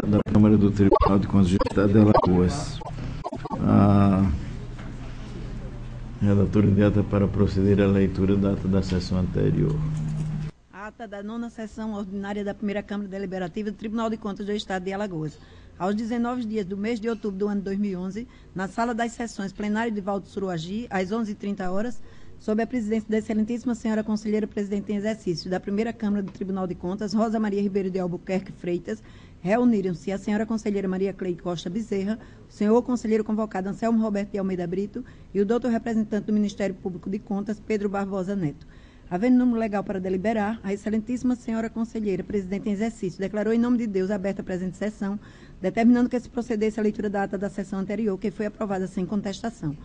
da Câmara do Tribunal de Contas do Estado de Alagoas. A relatora de ata para proceder à leitura da ata da sessão anterior. Ata da 9ª sessão ordinária da primeira Câmara Deliberativa do Tribunal de Contas do Estado de Alagoas. Aos 19 dias do mês de outubro do ano 2011, na sala das sessões plenário de Valdo Suruagi, às 11h30, sob a presidência da excelentíssima senhora conselheira presidente em exercício da primeira Câmara do Tribunal de Contas, Rosa Maria Ribeiro de Albuquerque Freitas, reuniram-se a senhora conselheira Maria Cleide Costa Bezerra, o senhor conselheiro convocado Anselmo Roberto de Almeida Brito e o doutor representante do Ministério Público de Contas, Pedro Barbosa Neto. Havendo número legal para deliberar, a excelentíssima senhora conselheira presidente em exercício declarou em nome de Deus aberta a presente sessão, determinando que se procedesse à leitura da ata da sessão anterior, que foi aprovada sem contestação.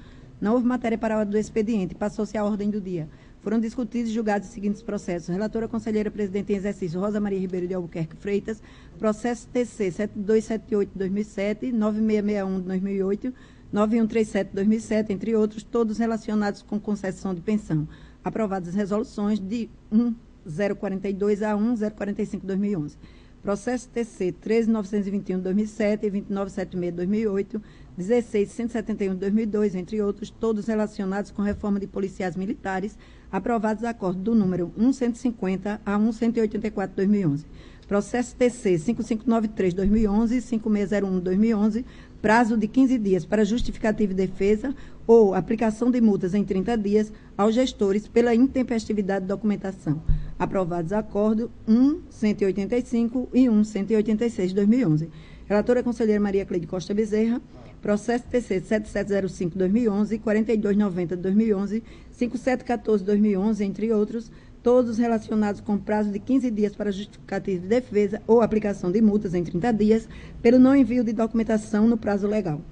Não houve matéria para a ordem do expediente, passou-se à ordem do dia. Foram discutidos e julgados os seguintes processos. Relatora conselheira presidente em exercício, Rosa Maria Ribeiro de Albuquerque Freitas, processo TC 7278-2007, 9661-2008, 9137-2007, entre outros, todos relacionados com concessão de pensão. Aprovadas as resoluções de 1042 a 1045-2011. Processo TC 13921-2007, 2976-2008, 16171-2002, entre outros, todos relacionados com reforma de policiais militares, aprovados acordo do número 1150 a 1184-2011. Processo TC 5593-2011, 5601-2011, prazo de 15 dias para justificativa e defesa ou aplicação de multas em 30 dias aos gestores pela intempestividade de documentação. Aprovados acordo 185 e 186-2011. Relatora conselheira Maria Cleide Costa Bezerra, processo TC 7705-2011, 4290-2011, 5714-2011, entre outros, todos relacionados com prazo de 15 dias para justificativa de defesa ou aplicação de multas em 30 dias pelo não envio de documentação no prazo legal.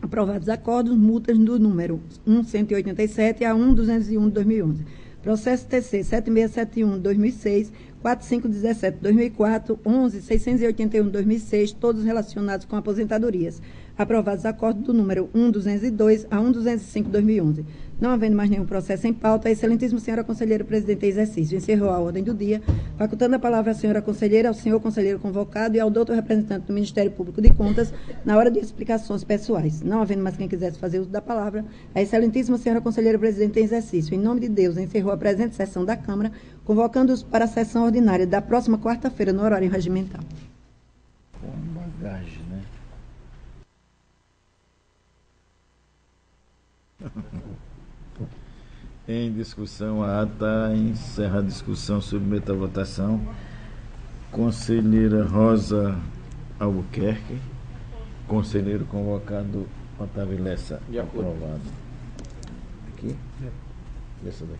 Aprovados acordos, multas do número 1187 a 1201-2011. Processo TC 7671-2006, 4517-2004, 11681-2006, todos relacionados com aposentadorias. Aprovados acordos do número 1202 a 1205-2011. Não havendo mais nenhum processo em pauta, a excelentíssima senhora conselheira presidente em exercício encerrou a ordem do dia, facultando a palavra à senhora conselheira, ao senhor conselheiro convocado e ao doutor representante do Ministério Público de Contas na hora de explicações pessoais. Não havendo mais quem quisesse fazer uso da palavra, a excelentíssima senhora conselheira presidente em exercício, em nome de Deus, encerrou a presente sessão da Câmara, convocando-os para a sessão ordinária da próxima quarta-feira, no horário regimental. Com bagagem, né? Em discussão, a ata encerra a discussão, submete à votação. Conselheira Rosa Albuquerque, conselheiro convocado Otávio Lessa, aprovado. Aqui? Essa daqui.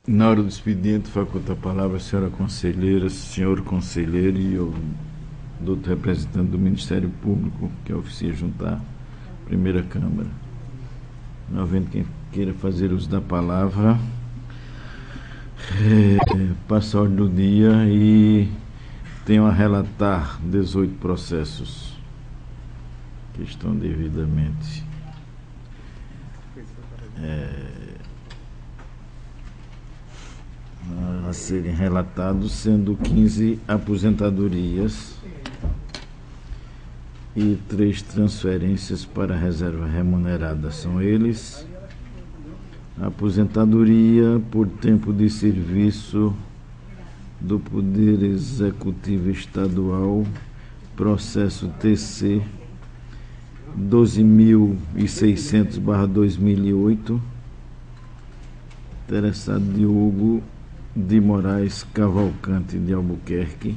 Na hora do expediente, faculta a palavra a senhora conselheira, senhor conselheiro e o doutor representante do Ministério Público, que oficia junto à primeira Câmara. Não havendo quem queira fazer uso da palavra, passa a ordem do dia e tenho a relatar 18 processos que estão devidamente a serem relatados, sendo 15 aposentadorias e 3 transferências para reserva remunerada. São eles: aposentadoria por tempo de serviço do Poder Executivo Estadual, processo TC 12.600/2008, interessado Diogo de Moraes Cavalcante de Albuquerque,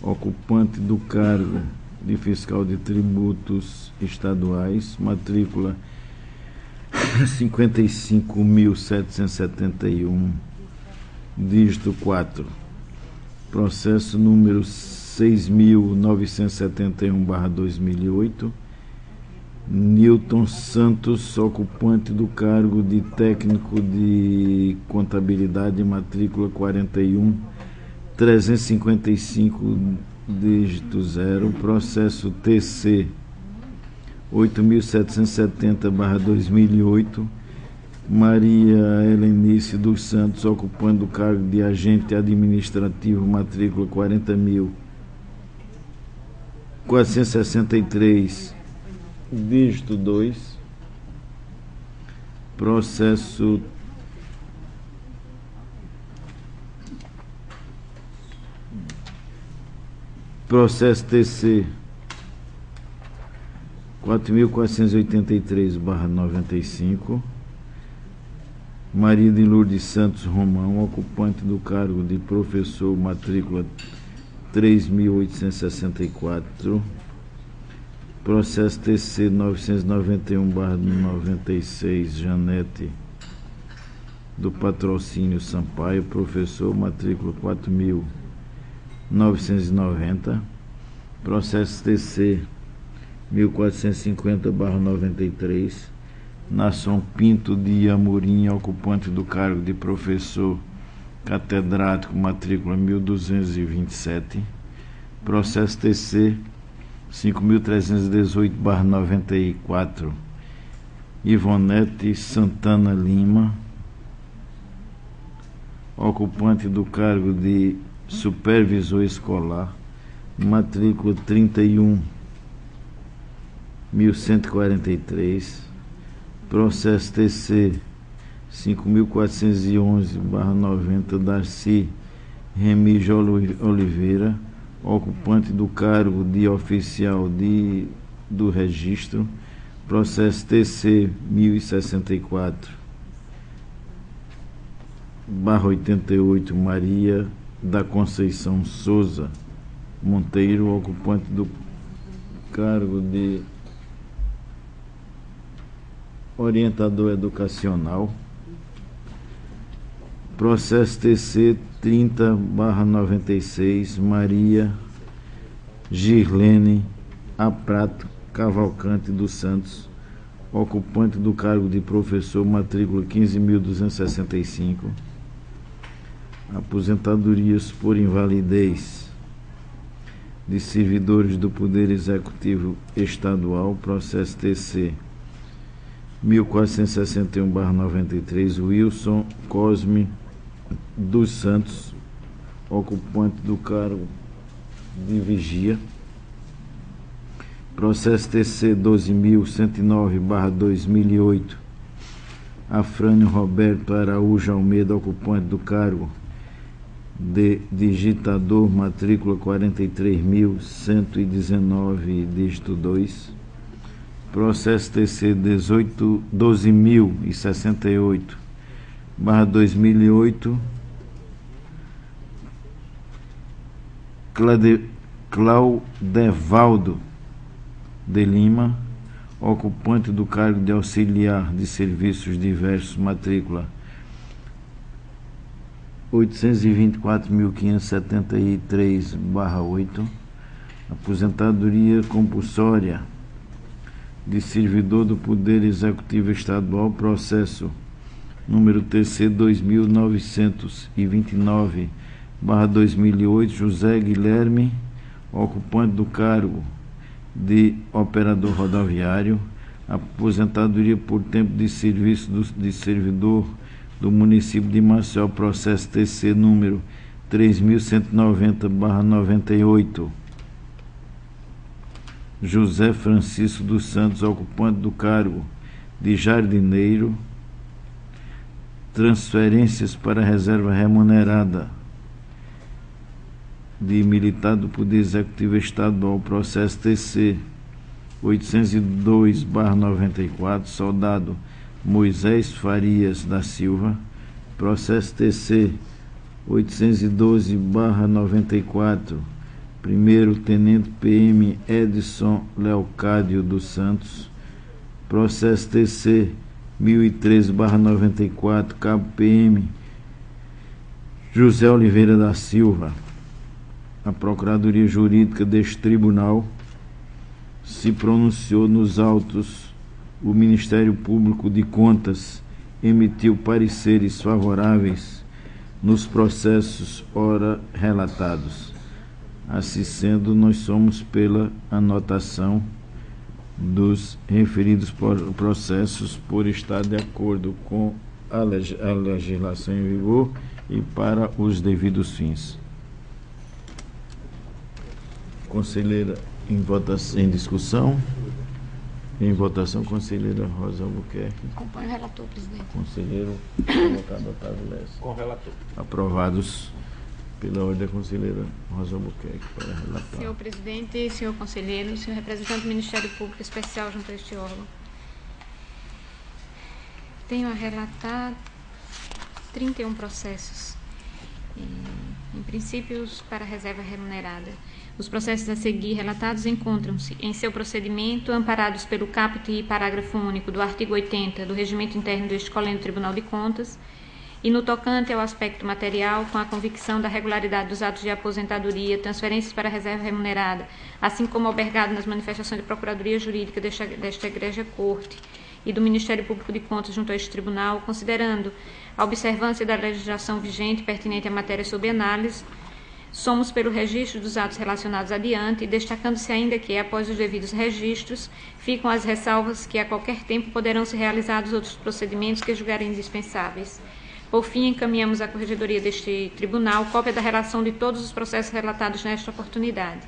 ocupante do cargo de fiscal de tributos estaduais, matrícula 55.771, dígito 4, processo número 6.971/2008, Newton Santos, ocupante do cargo de técnico de contabilidade, matrícula 41.355, dígito 0, processo TC 8.770/2008, Maria Helenice dos Santos, ocupando o cargo de agente administrativo, matrícula 40.463, dígito 2, processo TC 4.483/95, Maria de Lourdes Santos Romão, ocupante do cargo de professor, matrícula 3.864, processo TC 991/96, Janete do Patrocínio Sampaio, professor, matrícula 4.990, processo TC 1450/93, Nação Pinto de Amorim, ocupante do cargo de professor catedrático, matrícula 1.227, processo TC 5.318/94, Ivonete Santana Lima, ocupante do cargo de supervisor escolar, matrícula 31.143, processo TC 5.411/90, Darcy Remígio Oliveira, ocupante do cargo de oficial do registro, processo TC 1064/88, Maria da Conceição Souza Monteiro, ocupante do cargo de orientador educacional, processo TC 30/96, Maria Girlene Aprato Cavalcante dos Santos, ocupante do cargo de professor, matrícula 15.265, aposentadorias por invalidez de servidores do Poder Executivo Estadual, processo TC 1461/93, Wilson Cosme dos Santos, ocupante do cargo de vigia, processo TC 12.109/2008, Afrânio Roberto Araújo Almeida, ocupante do cargo de digitador, matrícula 43.119, dígito 2, processo TC 12.068/2008, Claudevaldo de Lima, ocupante do cargo de auxiliar de serviços diversos, matrícula 824.573/8, aposentadoria compulsória de servidor do Poder Executivo Estadual, processo número TC 2929/2008, José Guilherme, ocupante do cargo de operador rodoviário, aposentadoria por tempo de serviço de servidor do município de Maceió, processo TC número 3.190/98, José Francisco dos Santos, ocupante do cargo de jardineiro, transferências para reserva remunerada de militar do Poder Executivo Estadual, processo TC 802/94, soldado Moisés Farias da Silva. Processo TC 812/94, primeiro tenente PM Edson Leocádio dos Santos. Processo TC 1013/94, cabo PM José Oliveira da Silva. A Procuradoria Jurídica deste Tribunal se pronunciou nos autos. O Ministério Público de Contas emitiu pareceres favoráveis nos processos ora relatados. Assim sendo, nós somos pela anotação dos referidos processos por estar de acordo com a legislação em vigor e para os devidos fins. Conselheira, em discussão. Em votação, conselheira Rosa Albuquerque. Acompanho o relator, presidente. Conselheiro convocado Otávio Lessa. Com o relator. Aprovados pela ordem da conselheira Rosa Albuquerque para relatar. Senhor presidente, senhor conselheiro, senhor representante do Ministério Público Especial junto a este órgão. Tenho a relatar 31 processos, em princípios para reserva remunerada. Os processos a seguir relatados encontram-se em seu procedimento amparados pelo caput e parágrafo único do artigo 80 do Regimento Interno deste Colégio Tribunal de Contas e no tocante ao aspecto material, com a convicção da regularidade dos atos de aposentadoria, transferências para reserva remunerada, assim como albergado nas manifestações de Procuradoria Jurídica desta Egrégia Corte e do Ministério Público de Contas junto a este Tribunal, considerando a observância da legislação vigente pertinente à matéria sob análise, somos pelo registro dos atos relacionados adiante, destacando-se ainda que, após os devidos registros, ficam as ressalvas que a qualquer tempo poderão ser realizados outros procedimentos que julgarem indispensáveis. Por fim, encaminhamos à Corregedoria deste Tribunal cópia da relação de todos os processos relatados nesta oportunidade.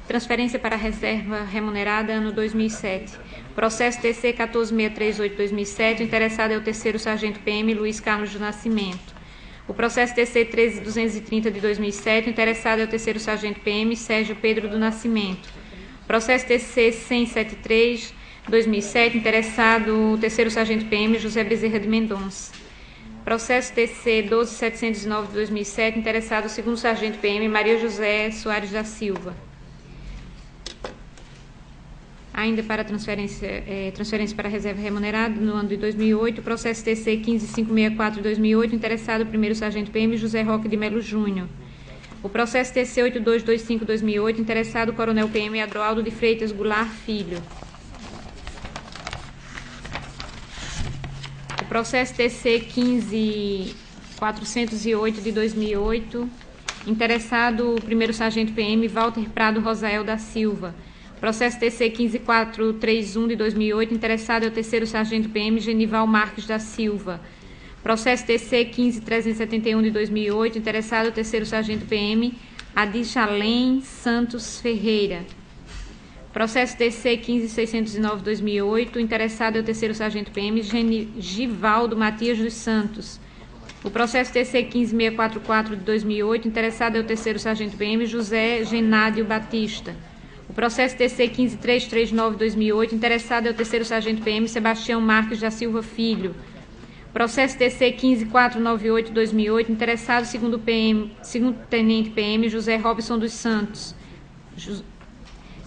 Transferência para reserva remunerada, ano 2007. Processo TC 14638-2007, o interessado é o terceiro sargento PM Luiz Carlos do Nascimento. O processo TC 13230 de 2007, o interessado é o terceiro sargento PM Sérgio Pedro do Nascimento. Processo TC 10073 2007, interessado o terceiro sargento PM José Bezerra de Mendonça. Processo TC 12709 de 2007, interessado o segundo sargento PM Maria José Soares da Silva. Ainda para transferência para reserva remunerada, no ano de 2008, o processo TC 15564 de 2008, interessado o primeiro sargento PM José Roque de Melo Júnior. O processo TC 8225 de 2008, interessado o coronel PM Adroaldo de Freitas Goulart Filho. O processo TC 15408 de 2008, interessado o primeiro sargento PM Walter Prado Rosael da Silva. Processo TC 15431 de 2008, interessado é o terceiro sargento PM Genival Marques da Silva. Processo TC 15371 de 2008, interessado é o terceiro sargento PM Adichalém Santos Ferreira. Processo TC 15609 de 2008, interessado é o terceiro sargento PM Givaldo Matias dos Santos. O processo TC 15644 de 2008, interessado é o terceiro sargento PM José Genádio Batista. O processo TC 15339 de 2008, interessado é o terceiro sargento PM Sebastião Marques da Silva Filho. Processo TC 15498 de 2008, interessado segundo tenente PM José Robson dos Santos.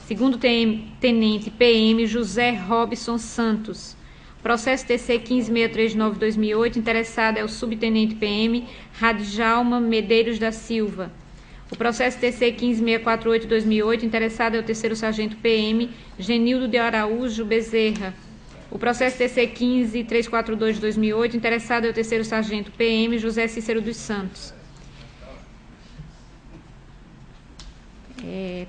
Segundo tenente PM José Robson Santos. Processo TC 15639 de 2008, interessado é o subtenente PM Radjalma Medeiros da Silva. O processo TC 15648 de 2008, interessado é o terceiro sargento PM Genildo de Araújo Bezerra. O processo TC 15342 de 2008, interessado é o terceiro sargento PM José Cícero dos Santos.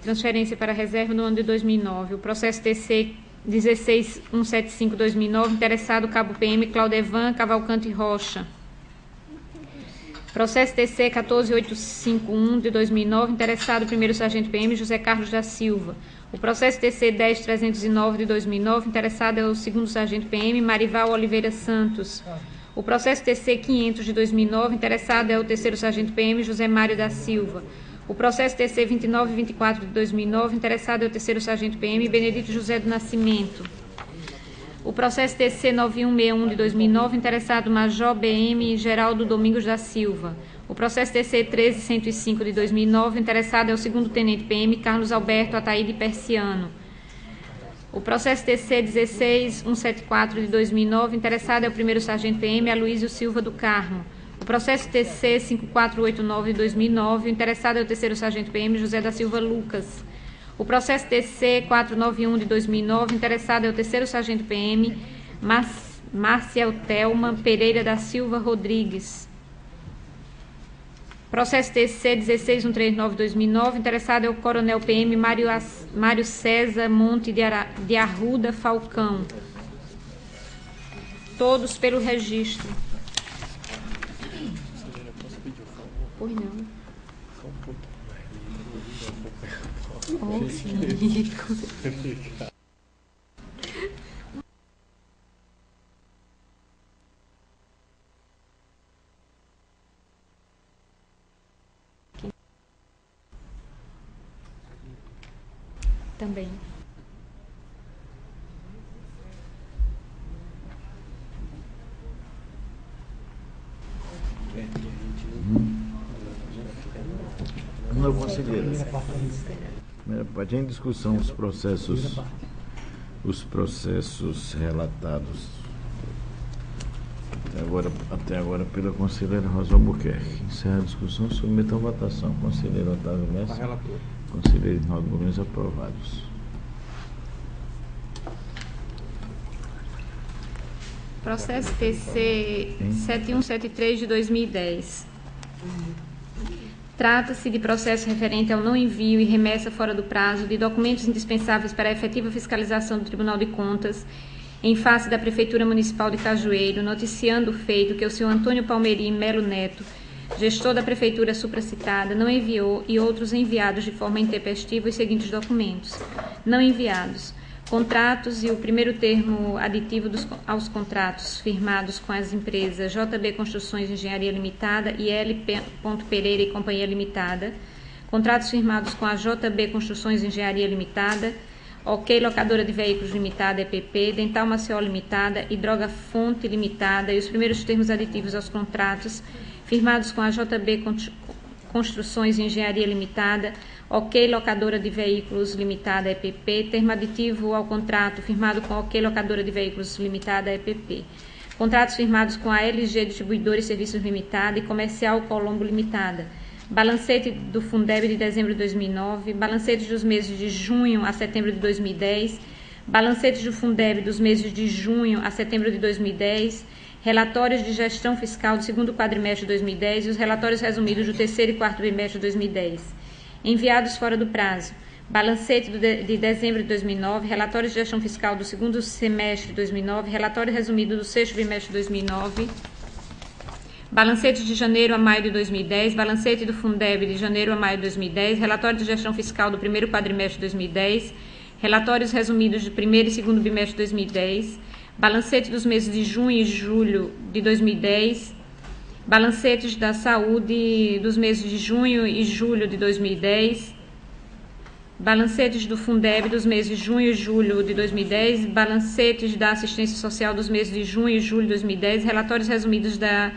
Transferência para reserva no ano de 2009. O processo TC 16175 de 2009, interessado cabo PM Claudevan Cavalcante Rocha. Processo TC 14851 de 2009, interessado o primeiro sargento PM José Carlos da Silva. O processo TC 10309 de 2009, interessado é o segundo sargento PM Marival Oliveira Santos. O processo TC 500 de 2009, interessado é o terceiro sargento PM José Mário da Silva. O processo TC 2924 de 2009, interessado é o terceiro sargento PM Benedito José do Nascimento. O processo TC 9161 de 2009, interessado Major BM Geraldo Domingos da Silva. O processo TC 13105 de 2009, interessado é o segundo tenente PM Carlos Alberto Ataíde Persiano. O processo TC 16174 de 2009, interessado é o primeiro sargento PM Aloísio Silva do Carmo. O processo TC 5489 de 2009, interessado é o terceiro sargento PM José da Silva Lucas. O processo TC 491 de 2009, interessado é o terceiro sargento PM Marcial Telma Pereira da Silva Rodrigues. Processo TC 16139 de 2009, interessado é o coronel PM Mário César Monte de Arruda Falcão. Todos pelo registro. Pois não. Oh, sim. Também. Não, conselheira. Primeira parte, em discussão os processos relatados até agora pela conselheira Rosa Albuquerque. Encerra a discussão, submeta a votação. Conselheiro Otávio Messi, conselheiro Rinaldo Gomes, aprovados. Processo TC 7173 de 2010. Trata-se de processo referente ao não envio e remessa fora do prazo de documentos indispensáveis para a efetiva fiscalização do Tribunal de Contas, em face da Prefeitura Municipal de Cajueiro, noticiando o feito que o senhor Antônio Palmerim Melo Neto, gestor da Prefeitura supracitada, não enviou e outros enviados de forma intempestiva os seguintes documentos. Não enviados: contratos e o primeiro termo aditivo aos contratos firmados com as empresas JB Construções Engenharia Limitada e L. Pereira e Companhia Limitada, contratos firmados com a JB Construções Engenharia Limitada, OK Locadora de Veículos Limitada, EPP, Dental Maceió Limitada e Droga Fonte Limitada e os primeiros termos aditivos aos contratos firmados com a JB Construções Engenharia Limitada, OK Locadora de Veículos Limitada, EPP, termo aditivo ao contrato firmado com OK Locadora de Veículos Limitada, EPP. Contratos firmados com a LG Distribuidora e Serviços Limitada e Comercial Colombo Limitada. Balancete do Fundeb de dezembro de 2009, balancetes dos meses de junho a setembro de 2010, balancetes do Fundeb dos meses de junho a setembro de 2010, relatórios de gestão fiscal do segundo quadrimestre de 2010 e os relatórios resumidos do terceiro e quarto bimestre de 2010. Enviados fora do prazo: balancete de dezembro de 2009, relatório de gestão fiscal do segundo semestre de 2009, relatório resumido do sexto bimestre de 2009, balancete de janeiro a maio de 2010, balancete do Fundeb de janeiro a maio de 2010, relatório de gestão fiscal do primeiro quadrimestre de 2010, relatórios resumidos do primeiro e segundo bimestre de 2010, balancete dos meses de junho e julho de 2010, balancetes da saúde dos meses de junho e julho de 2010, balancetes do Fundeb dos meses de junho e julho de 2010, balancetes da assistência social dos meses de junho e julho de 2010, relatórios resumidos da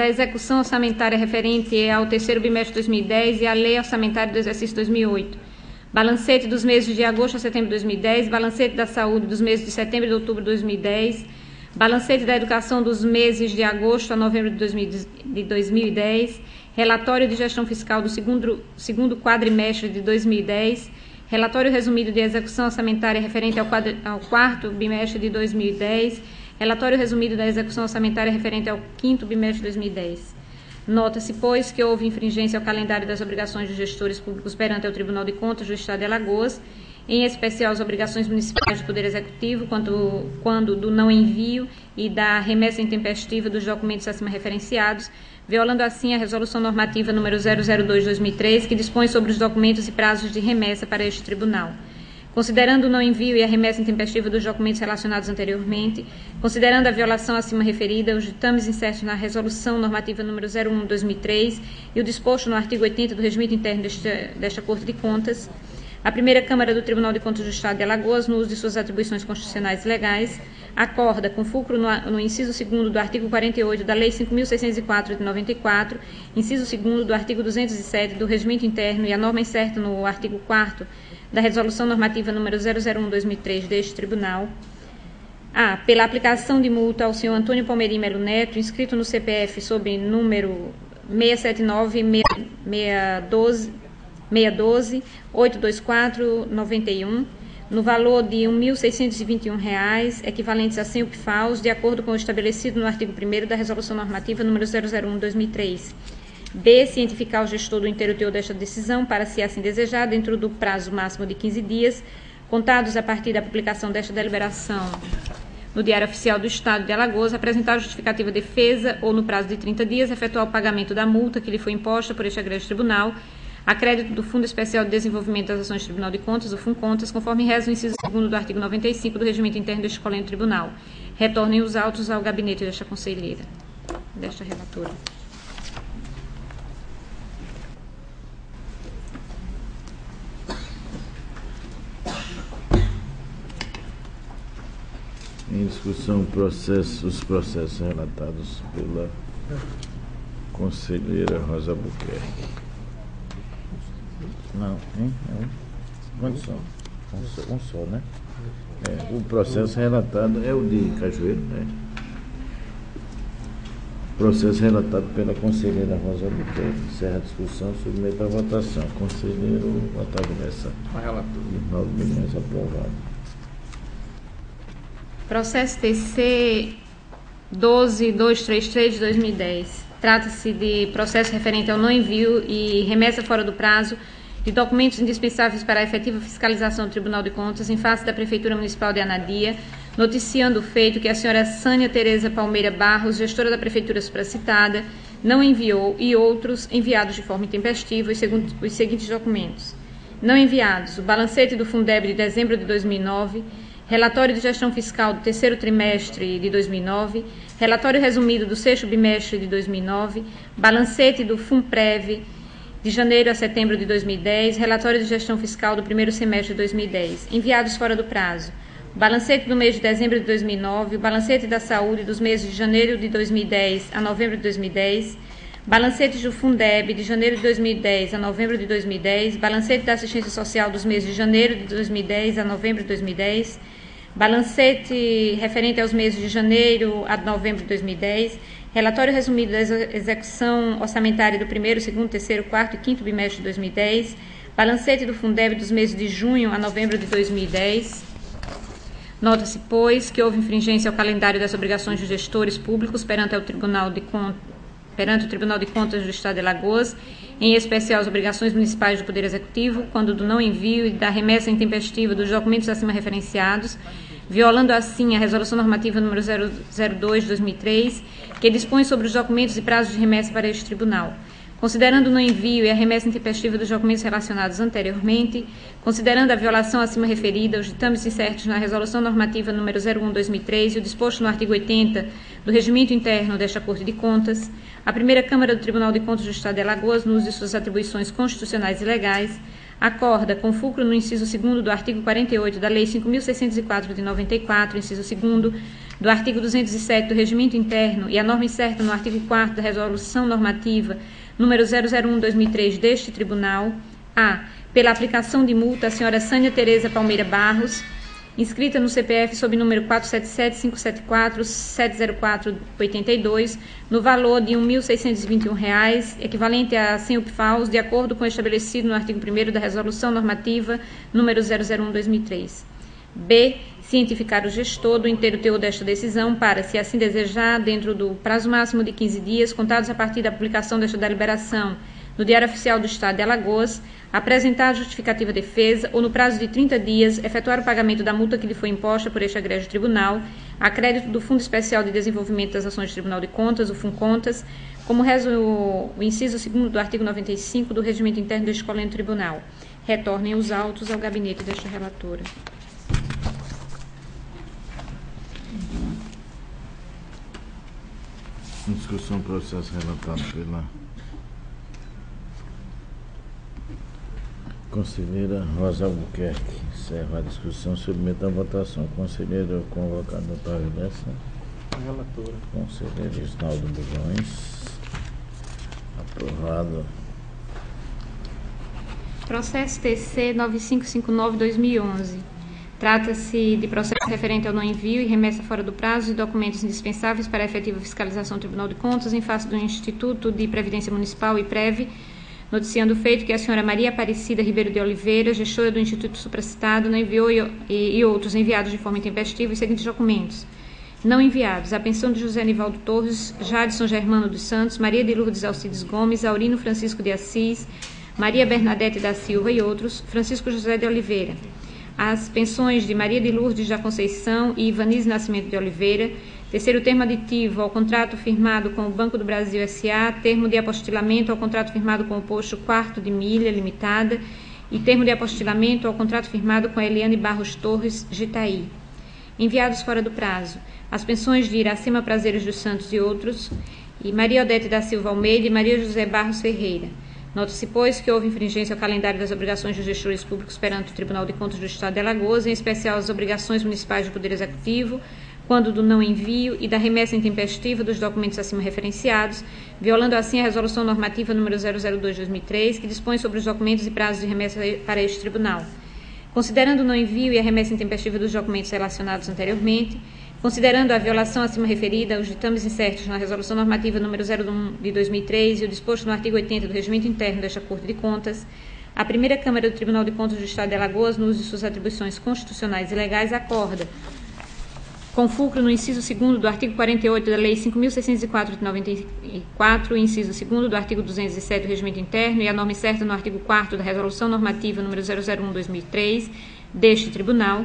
execução orçamentária referente ao terceiro bimestre de 2010 e à Lei Orçamentária do Exercício 2008. Balancete dos meses de agosto a setembro de 2010, balancete da saúde dos meses de setembro e de outubro de 2010, balancete da educação dos meses de agosto a novembro de 2010, relatório de gestão fiscal do segundo quadrimestre de 2010, relatório resumido de execução orçamentária referente ao quarto bimestre de 2010, relatório resumido da execução orçamentária referente ao quinto bimestre de 2010. Nota-se, pois, que houve infringência ao calendário das obrigações dos gestores públicos perante o Tribunal de Contas do Estado de Alagoas, em especial as obrigações municipais do Poder Executivo, quando do não envio e da remessa intempestiva dos documentos acima referenciados, violando assim a Resolução Normativa número 002/2003, que dispõe sobre os documentos e prazos de remessa para este Tribunal. considerando o não envio e a remessa intempestiva dos documentos relacionados anteriormente, considerando a violação acima referida, os ditames incertos na Resolução Normativa número 01/2003 e o disposto no artigo 80 do Regimento Interno desta Corte de Contas, a primeira Câmara do Tribunal de Contas do Estado de Alagoas, no uso de suas atribuições constitucionais e legais, acorda, com fulcro no inciso 2º do artigo 48 da Lei 5.604 de 94, inciso 2º do artigo 207 do Regimento Interno e a norma incerta no artigo 4º da Resolução Normativa número 001/2003 deste Tribunal, a. Pela aplicação de multa ao senhor Antônio Palmeirim Melo Neto, inscrito no CPF sob número 679-612-824-91, no valor de R$ 1.621, equivalentes a 100 UPFAUs, de acordo com o estabelecido no artigo 1º da Resolução Normativa número 001/2003. B. Cientificar o gestor do inteiro teor desta decisão, para, se assim desejar, dentro do prazo máximo de 15 dias, contados a partir da publicação desta deliberação no Diário Oficial do Estado de Alagoas, apresentar a justificativa defesa ou, no prazo de 30 dias, efetuar o pagamento da multa que lhe foi imposta por este egresso tribunal, a crédito do Fundo Especial de Desenvolvimento das Ações do Tribunal de Contas, o FUNCONTAS, conforme reza o inciso 2º do artigo 95 do Regimento Interno deste Colégio Tribunal. Retornem os autos ao gabinete desta conselheira, desta relatora. Em discussão, os processos relatados pela conselheira Rosa Albuquerque. Não, hein? Quantos são? Um só, né? O processo relatado é o de Cajueiro, né? Processo relatado pela conselheira Rosa Albuquerque. Encerra a discussão, submete à votação. Conselheiro Otávio Lessa. A relatora. 9 milhões aprovado. Processo TC 12233 de 2010. Trata-se de processo referente ao não envio e remessa fora do prazo de documentos indispensáveis para a efetiva fiscalização do Tribunal de Contas em face da Prefeitura Municipal de Anadia, noticiando o feito que a senhora Sânia Tereza Palmeira Barros, gestora da Prefeitura supracitada, não enviou e outros enviados de forma intempestiva os seguintes documentos. Não enviados: o balancete do Fundeb de dezembro de 2009, relatório de gestão fiscal do terceiro trimestre de 2009, relatório resumido do sexto bimestre de 2009, balancete do FUNPREV de janeiro a setembro de 2010, relatório de gestão fiscal do primeiro semestre de 2010, enviados fora do prazo, balancete do mês de dezembro de 2009, o balancete da saúde dos meses de janeiro de 2010 a novembro de 2010, balancete do Fundeb de janeiro de 2010 a novembro de 2010, balancete da assistência social dos meses de janeiro de 2010 a novembro de 2010, balancete referente aos meses de janeiro a novembro de 2010, relatório resumido da execução orçamentária do primeiro, segundo, terceiro, quarto e quinto bimestre de 2010, balancete do Fundeb dos meses de junho a novembro de 2010. Nota-se, pois, que houve infringência ao calendário das obrigações dos gestores públicos perante o Tribunal de Contas do Estado de Alagoas, em especial as obrigações municipais do Poder Executivo, quando do não envio e da remessa intempestiva dos documentos acima referenciados, violando assim a Resolução Normativa número 002 de 2003, que dispõe sobre os documentos e prazos de remessa para este tribunal. Considerando o não envio e a remessa intempestiva dos documentos relacionados anteriormente, considerando a violação acima referida, os ditames incertos na Resolução Normativa número 01/2003 e o disposto no artigo 80 do Regimento Interno desta Corte de Contas, a primeira Câmara do Tribunal de Contas do Estado de Alagoas, no uso de suas atribuições constitucionais e legais, acorda, com fulcro no inciso 2º do artigo 48 da Lei 5.604 de 94, inciso 2º do artigo 207 do Regimento Interno e a norma incerta no artigo 4º da Resolução Normativa número 001/2003 deste Tribunal, a. Pela aplicação de multa à senhora Sânia Tereza Palmeira Barros, inscrita no CPF sob número 477-574-704-82, no valor de R$ 1.621, equivalente a 100 UPFAUs, de acordo com o estabelecido no artigo 1º da Resolução Normativa número 001/2003. B. Cientificar o gestor do inteiro teor desta decisão para, se assim desejar, dentro do prazo máximo de 15 dias, contados a partir da publicação desta deliberação no Diário Oficial do Estado de Alagoas, apresentar a justificativa defesa ou, no prazo de 30 dias, efetuar o pagamento da multa que lhe foi imposta por este egrégio tribunal, a crédito do Fundo Especial de Desenvolvimento das Ações do Tribunal de Contas, o FUNCONTAS, como reza o inciso 2º do artigo 95 do Regimento Interno deste Colégio Tribunal. retornem os autos ao gabinete desta relatora. Em discussão, processo relatado pela conselheira Rosa Albuquerque. Encerra a discussão, submete à votação. Conselheiro convocado, Otávio Lessa. A relatora. Conselheiro Isnaldo Bulhões. Aprovado. Processo TC 9559-2011. Trata-se de processo referente ao não envio e remessa fora do prazo de documentos indispensáveis para a efetiva fiscalização do Tribunal de Contas em face do Instituto de Previdência Municipal, IPREV, noticiando o feito que a senhora Maria Aparecida Ribeiro de Oliveira, gestora do Instituto supracitado, não enviou e outros enviados de forma intempestiva os seguintes documentos. Não enviados: a pensão de José Nivaldo Torres, Jadson Germano dos Santos, Maria de Lourdes Alcides Gomes, Aurino Francisco de Assis, Maria Bernadette da Silva e outros, Francisco José de Oliveira. As pensões de Maria de Lourdes da Conceição e Ivanise Nascimento de Oliveira, terceiro termo aditivo ao contrato firmado com o Banco do Brasil S.A., termo de apostilamento ao contrato firmado com o Posto Quarto de Milha Limitada e termo de apostilamento ao contrato firmado com a Eliane Barros Torres, Jitaí. Enviados fora do prazo: as pensões de Iracema Prazeres dos Santos e outros, e Maria Odete da Silva Almeida e Maria José Barros Ferreira. Nota-se, pois, que houve infringência ao calendário das obrigações dos gestores públicos perante o Tribunal de Contas do Estado de Alagoas, em especial as obrigações municipais do Poder Executivo, quando do não envio e da remessa intempestiva dos documentos acima referenciados, violando assim a Resolução Normativa número 002/2003, que dispõe sobre os documentos e prazos de remessa para este tribunal. Considerando o não envio e a remessa intempestiva dos documentos relacionados anteriormente, considerando a violação acima referida, os ditames incertos na Resolução Normativa número 01/2003 e o disposto no artigo 80 do Regimento Interno desta Corte de Contas, a primeira Câmara do Tribunal de Contas do Estado de Alagoas, no uso de suas atribuições constitucionais e legais, acorda, com fulcro no inciso 2º do artigo 48 da Lei 5.604 de 94, inciso 2º do artigo 207 do Regimento Interno e a norma certa no artigo 4º da Resolução Normativa número 001/2003 deste Tribunal,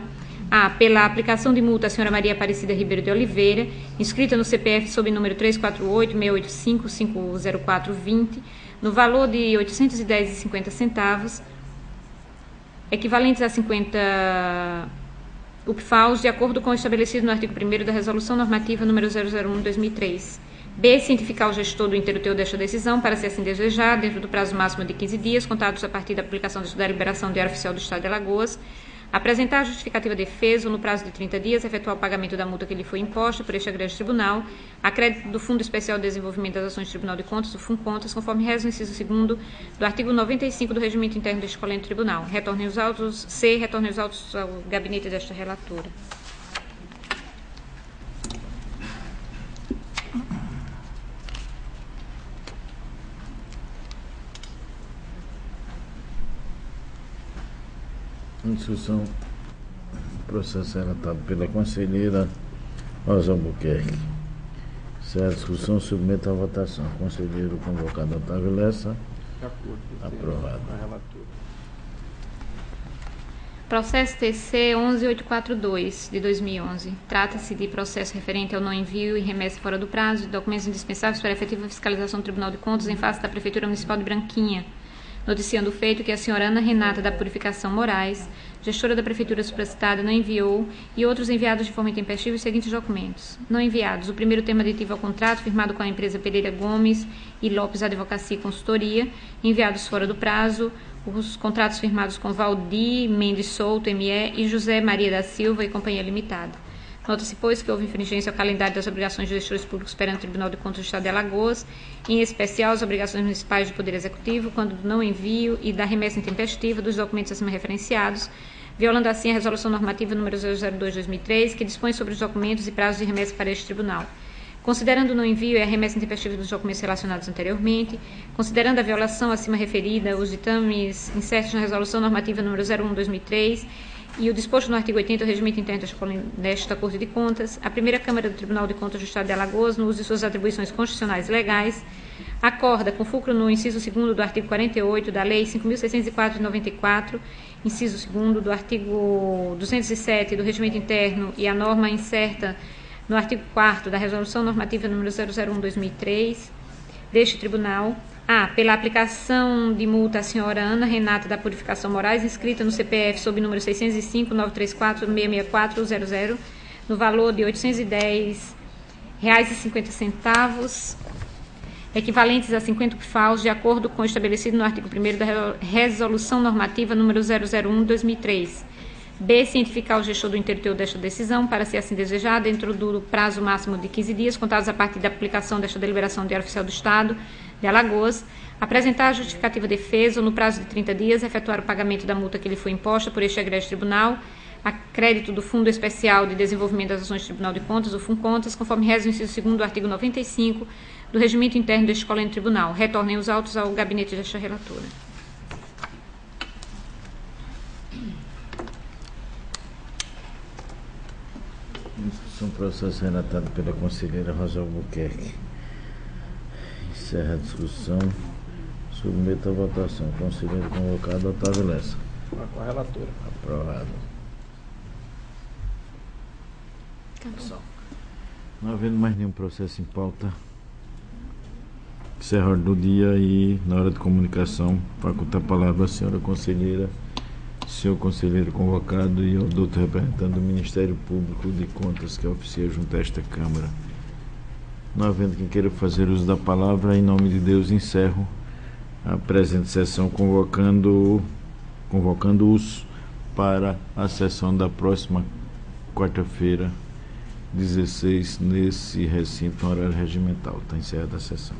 pela aplicação de multa à senhora Maria Aparecida Ribeiro de Oliveira, inscrita no CPF sob número 348-685-50420, no valor de R$ 810,50, equivalentes a 50 UPFAUs, de acordo com o estabelecido no artigo 1º da Resolução Normativa número 001/2003. B. Cientificar o gestor do interteor desta decisão, para se assim desejar, dentro do prazo máximo de 15 dias, contados a partir da publicação da deliberação do Diário Oficial do Estado de Alagoas, apresentar a justificativa defesa ou, no prazo de 30 dias, efetuar o pagamento da multa que lhe foi imposta por este agreste tribunal, a crédito do Fundo Especial de Desenvolvimento das Ações do Tribunal de Contas, o FUNCONTAS, conforme reza o inciso 2º do artigo 95 do Regimento Interno deste colente tribunal. Retornem os autos ao gabinete desta relatora. Em discussão, processo relatado pela conselheira Rosa Albuquerque. Se a discussão, submete à votação. Conselheiro convocado, Otávio Lessa. De acordo. Aprovado. A relatora. Processo TC 11842, de 2011. Trata-se de processo referente ao não envio e remessa fora do prazo de documentos indispensáveis para a efetiva fiscalização do Tribunal de Contas em face da Prefeitura Municipal de Branquinha, noticiando o feito que a senhora Ana Renata da Purificação Moraes, gestora da Prefeitura supracitada, não enviou e outros enviados de forma intempestiva os seguintes documentos. Não enviados: o primeiro termo aditivo ao contrato firmado com a empresa Pereira Gomes e Lopes Advocacia e Consultoria, enviados fora do prazo, os contratos firmados com Valdir Mendes Souto, ME, e José Maria da Silva e Companhia Limitada. Nota-se, pois, que houve infringência ao calendário das obrigações de gestores públicos perante o Tribunal de Contas do Estado de Alagoas, em especial as obrigações municipais do Poder Executivo, quando do não envio e da remessa intempestiva dos documentos acima referenciados, violando assim a Resolução Normativa número 002/2003, que dispõe sobre os documentos e prazos de remessa para este tribunal. Considerando o não envio e a remessa intempestiva dos documentos relacionados anteriormente, considerando a violação acima referida, os ditames incertos na Resolução Normativa número 01/2003 e o disposto no artigo 80 do Regimento Interno desta Corte de Contas, a primeira Câmara do Tribunal de Contas do Estado de Alagoas, no uso de suas atribuições constitucionais e legais, acorda, com fulcro no inciso 2º do artigo 48 da Lei 5.604 de 94, inciso 2º do artigo 207 do Regimento Interno e a norma incerta no artigo 4º da Resolução Normativa número 001/2003 deste Tribunal, Pela aplicação de multa à senhora Ana Renata da Purificação Moraes, inscrita no CPF sob número 605-934-664-00, no valor de R$ 810,50, equivalentes a 50 PFAUs, de acordo com o estabelecido no artigo 1º da Resolução Normativa número 001/2003. B. Cientificar o gestor do interior desta decisão, para, se assim desejar, dentro do prazo máximo de 15 dias, contados a partir da aplicação desta deliberação do Diário Oficial do Estado de Alagoas, apresentar a justificativa defesa ou, no prazo de 30 dias, efetuar o pagamento da multa que lhe foi imposta por este egrégio tribunal, a crédito do Fundo Especial de Desenvolvimento das Ações do Tribunal de Contas, o FUNCONTAS, conforme reza o inciso 2º do artigo 95 do Regimento Interno deste Colégio Tribunal. Retornem os autos ao gabinete desta relatora. Discussão processo relatado pela conselheira Rosa Albuquerque. Encerra a discussão. Submeto à votação. Conselheiro convocado, Otávio Lessa. Com a relatora. Aprovado. Não havendo mais nenhum processo em pauta, encerra a ordem do dia e, na hora de comunicação, faculta a palavra à senhora conselheira, senhor conselheiro convocado e ao doutor representante do Ministério Público de Contas, que oficia junto a esta Câmara. Não havendo quem queira fazer uso da palavra, em nome de Deus, encerro a presente sessão, convocando-os para a sessão da próxima quarta-feira, 16, nesse recinto, no horário regimental. Está encerrada a sessão.